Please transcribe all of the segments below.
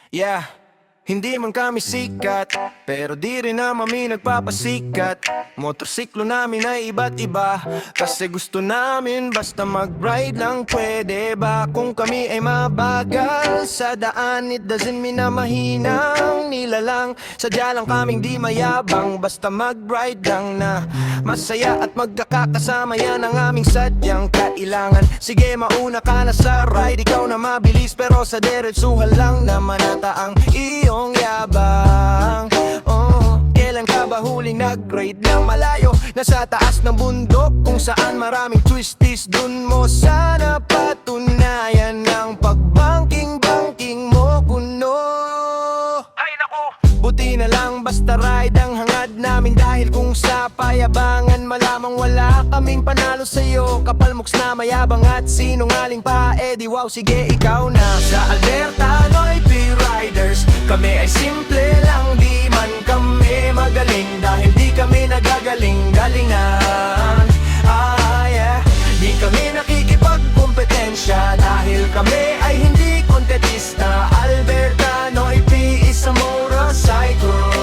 Yeah, hindi man kami sikat, pero di rin naman kami nagpapasikat. Motorsiklo namin ay iba't iba, kasi gusto namin basta mag-ride lang. Pwede ba kung kami ay mabagal sa daan? It doesn't mean na mahinang nilalang. Sadya lang kaming di mayabang, basta mag-ride lang na masaya at magkakasama. Yan ang aming sadyang kailangan. Sige, mauna ka na sa ride, ikaw na mabilis, pero sa diretsuhan lang naman ata ang iyong yabang. Kailan ka ba huling nag-ride ng malayo? Nasa taas ng bundok kung saan maraming twisties. Dun mo sana patunayan ng pagbangking-bangking mo kuno. Ay naku! Buti na lang basta ride ang hangad namin, dahil kung sa payabangan malamang wala kaming panalo sa'yo. Kapalmoks na mayabang at sinungaling pa, di wow, sige ikaw na. Sa Alberta, Noy P-Riders, kami ay simple lang, di man kami magaling, dahil di kami nagagaling-galingan. Yeah. Di kami nakikipagkompetensya, dahil kami ay hindi kontetista. Alberta, Noy P is a motorcycle.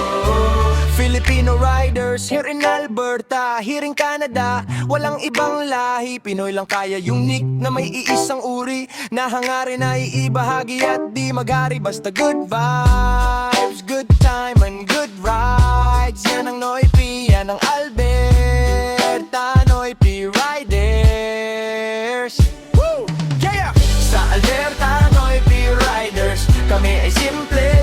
Filipino riders here in Alberta, here in Canada, walang ibang lahi. Pinoy lang kaya unique na may iisang uri, na hangarin na iibahagi at di magari. Basta good vibes, good time and good rides. Yan ang Noy P, yan ang Alberta Noy P Riders. Woo! Yeah! Sa Alberta Noy P Riders, kami ay simple